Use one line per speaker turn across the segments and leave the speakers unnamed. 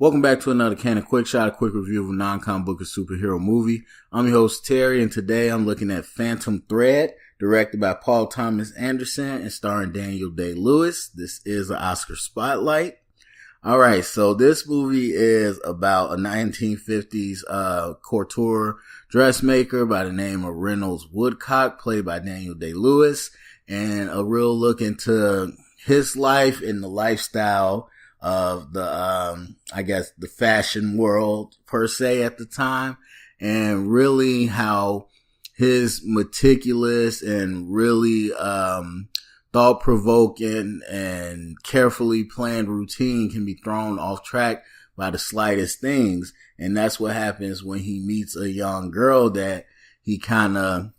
Welcome back to another Canon Quick Shot, a quick review of a non-comic book or superhero movie. I'm your host, Terry, and today I'm looking at Phantom Thread, directed by Paul Thomas Anderson and starring Daniel Day-Lewis. This is an Oscar spotlight. Alright, so this movie is about a 1950s couture dressmaker by the name of Reynolds Woodcock, played by Daniel Day-Lewis, and a real look into his life and the lifestyle of the, the fashion world per se at the time, and really how his meticulous and really, thought-provoking and carefully planned routine can be thrown off track by the slightest things. And that's what happens when he meets a young girl that he kind of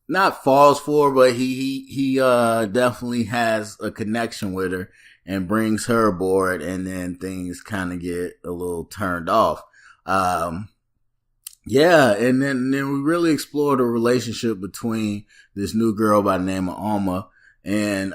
not falls for, but he definitely has a connection with her and brings her aboard, and then things kind of get a little turned off. And then we really explore the relationship between this new girl by the name of Alma and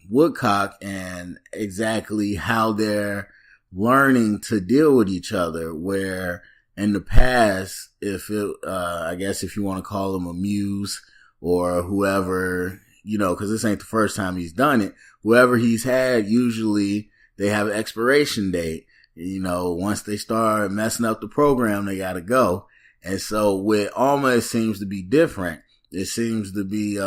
Woodcock, and exactly how they're learning to deal with each other, where in the past, if you want to call him a muse or whoever, because this ain't the first time he's done it, whoever he's had, usually they have an expiration date. Once they start messing up the program, they gotta go. And so with Alma, it seems to be different. It seems to be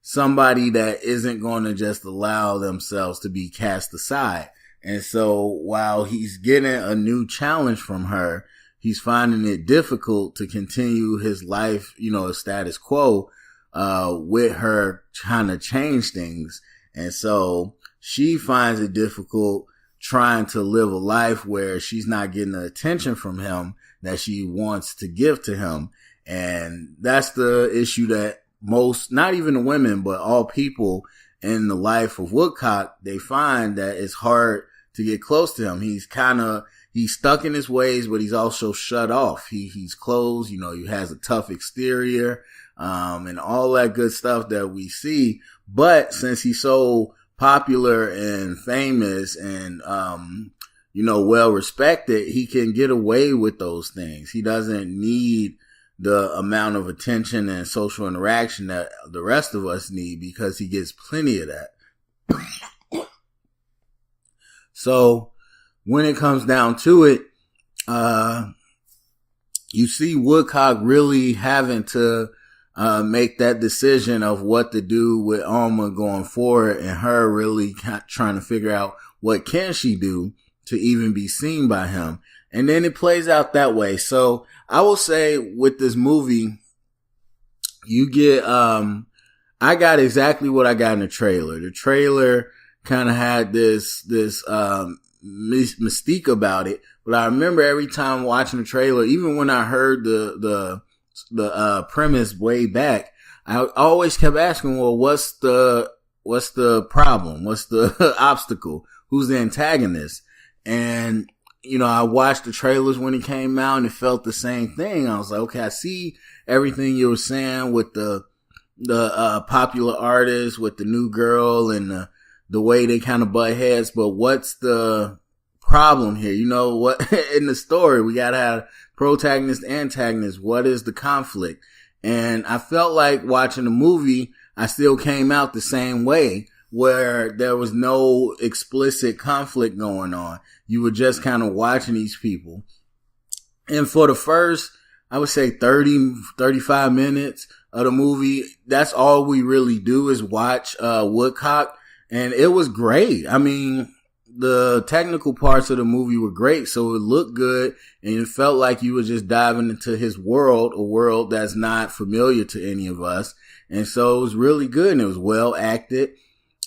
somebody that isn't going to just allow themselves to be cast aside. And so while he's getting a new challenge from her, he's finding it difficult to continue his life, status quo, with her trying to change things. And so she finds it difficult trying to live a life where she's not getting the attention from him that she wants to give to him. And that's the issue that most, not even the women, but all people in the life of Woodcock, they find that it's hard to get close to him. He's stuck in his ways, but he's also shut off. He's closed, he has a tough exterior, and all that good stuff that we see. But since he's so popular and famous and, well respected, he can get away with those things. He doesn't need the amount of attention and social interaction that the rest of us need, because he gets plenty of that. So when it comes down to it, you see Woodcock really having to make that decision of what to do with Alma going forward, and her really trying to figure out what can she do to even be seen by him. And then it plays out that way. So I will say with this movie, you get, I got exactly what I got in the trailer. The trailer kind of had this mystique about it. But I remember every time watching the trailer, even when I heard the premise way back, I always kept asking, well, what's the problem? What's the obstacle? Who's the antagonist? And, I watched the trailers when it came out, and it felt the same thing. I was like, okay, I see everything you were saying with the popular artist, with the new girl, and the way they kind of butt heads, but what's the problem here? What in the story, we gotta have protagonist, antagonist. What is the conflict? And I felt like watching the movie, I still came out the same way, where there was no explicit conflict going on. You were just kind of watching these people. And for the first, I would say 30, 35 minutes of the movie, that's all we really do is watch Woodcock. And it was great. I mean, the technical parts of the movie were great, so it looked good, and it felt like you were just diving into his world, a world that's not familiar to any of us. And so it was really good, and it was well acted.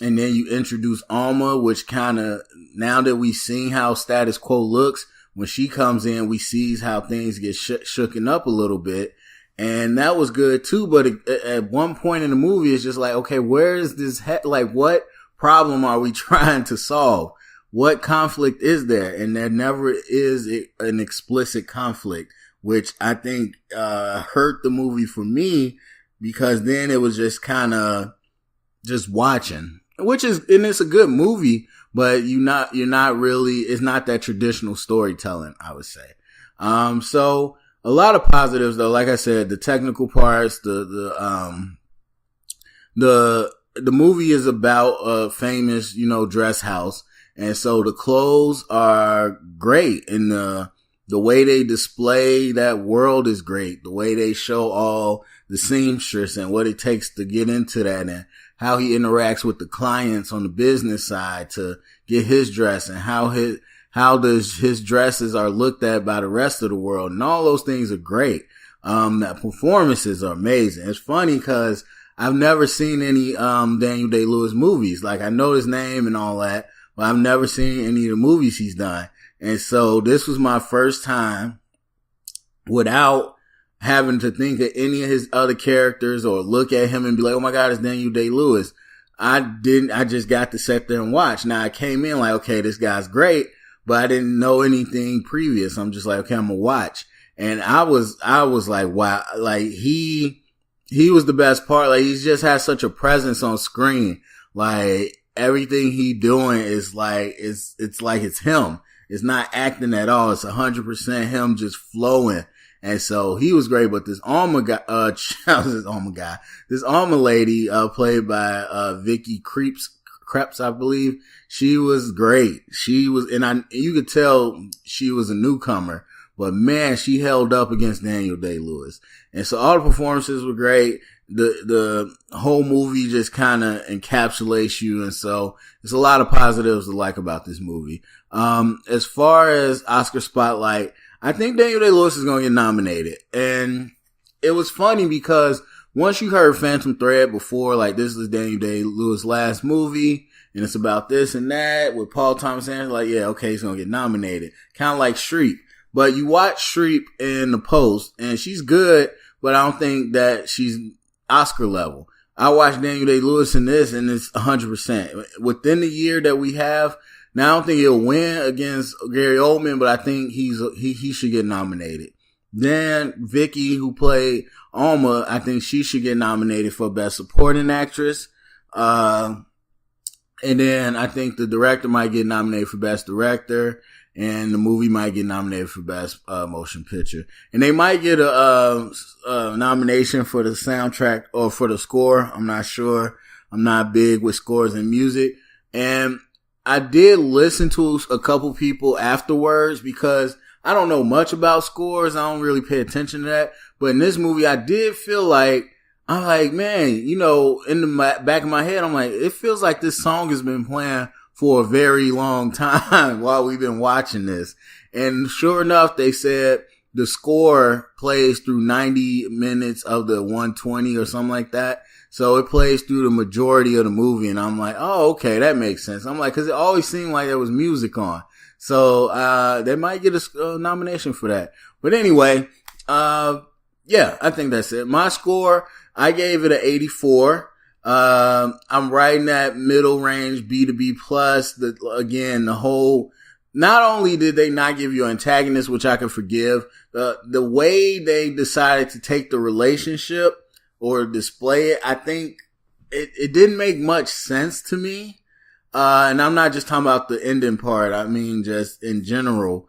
And then you introduce Alma, which kind of, now that we've seen how status quo looks, when she comes in, we see how things get shooken up a little bit. And that was good too. But at one point in the movie, it's just like, okay, where is this? What problem are we trying to solve? What conflict is there? And there never is an explicit conflict, which I think hurt the movie for me, because then it was just kind of just watching, and it's a good movie, but you're not really, it's not that traditional storytelling, I would say. So a lot of positives though. Like I said, the technical parts, the movie is about a famous, dress house. And so the clothes are great, and the way they display that world is great. The way they show all the seamstress and what it takes to get into that, and how he interacts with the clients on the business side to get his dress, and how his dresses are looked at by the rest of the world, and all those things are great. The performances are amazing. It's funny because I've never seen any Daniel Day-Lewis movies. Like, I know his name and all that, but I've never seen any of the movies he's done. And so this was my first time without having to think of any of his other characters or look at him and be like, oh my God, it's Daniel Day-Lewis. I just got to sit there and watch. Now I came in like, okay, this guy's great, but I didn't know anything previous. I'm just like, okay, I'm gonna watch. And I was like, wow, like he was the best part. Like, he just has such a presence on screen. Like, everything he doing is like, it's like it's him. It's not acting at all. It's 100% him just flowing. And so he was great. But this Alma guy, this Alma lady, played by, Vicky Krieps, I believe. She was great. She was, you could tell she was a newcomer, but man, she held up against Daniel Day-Lewis. And so all the performances were great. The whole movie just kind of encapsulates you. And so there's a lot of positives to like about this movie. As far as Oscar spotlight, I think Daniel Day-Lewis is going to get nominated. And it was funny because once you heard Phantom Thread before, like, this is Daniel Day-Lewis' last movie, and it's about this and that with Paul Thomas Anderson, like, yeah, okay, he's going to get nominated. Kind of like Shreep. But you watch Shreep in The Post, and she's good, but I don't think that she's Oscar level. I watched Daniel Day-Lewis in this, and it's 100%. Within the year that we have, now I don't think he'll win against Gary Oldman, but I think he should get nominated. Then Vicky, who played Alma, I think she should get nominated for Best Supporting Actress. And then I think the director might get nominated for Best Director, and the movie might get nominated for Best Motion Picture. And they might get a nomination for the soundtrack or for the score. I'm not sure. I'm not big with scores and music. And I did listen to a couple people afterwards because I don't know much about scores. I don't really pay attention to that. But in this movie, I did feel like, I'm like, man, in the back of my head, I'm like, it feels like this song has been playing for a very long time while we've been watching this. And sure enough, they said the score plays through 90 minutes of the 120 or something like that. So it plays through the majority of the movie. And I'm like, oh, okay, that makes sense. I'm like, cause it always seemed like there was music on. So, they might get a nomination for that. But anyway, yeah, I think that's it. My score, I gave it an 84. I'm right in that middle range, B to B plus. Again, the whole, not only did they not give you an antagonist, which I can forgive, the way they decided to take the relationship or display it, I think it didn't make much sense to me. And I'm not just talking about the ending part. I mean, just in general.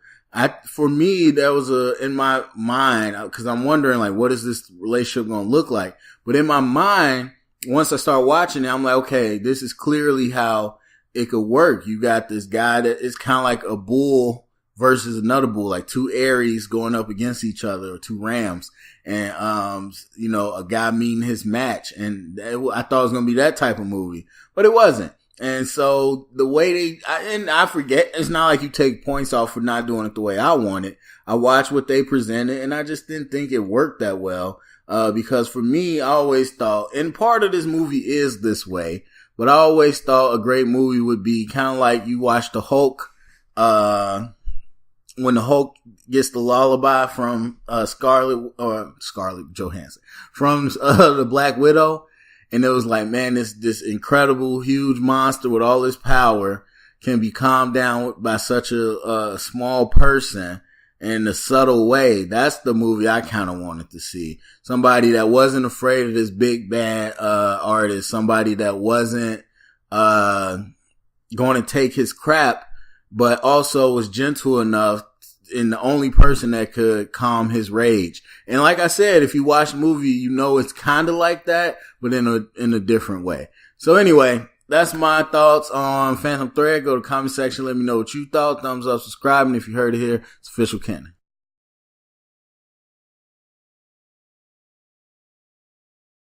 For me, there was in my mind, cause I'm wondering like, what is this relationship going to look like? But in my mind, once I start watching it, I'm like, okay, this is clearly how it could work. You got this guy that is kind of like a bull versus another bull, like two Aries going up against each other, or two Rams, and, a guy meeting his match. And I thought it was going to be that type of movie, but it wasn't. And so the way I forget, it's not like you take points off for not doing it the way I want it. I watched what they presented, and I just didn't think it worked that well. Because for me, I always thought, and part of this movie is this way, but I always thought a great movie would be kind of like you watch the Hulk, when the Hulk gets the lullaby from, Scarlett Johansson, from, the Black Widow. And it was like, man, this incredible, huge monster with all this power can be calmed down by such a small person in a subtle way. That's the movie I kind of wanted to see. Somebody that wasn't afraid of this big bad artist. Somebody that wasn't going to take his crap, but also was gentle enough and the only person that could calm his rage. And like I said, if you watch the movie, you know it's kind of like that, but in a different way. So anyway, that's my thoughts on Phantom Thread. Go to the comment section. Let me know what you thought. Thumbs up, subscribe. And if you heard it here, it's official canon.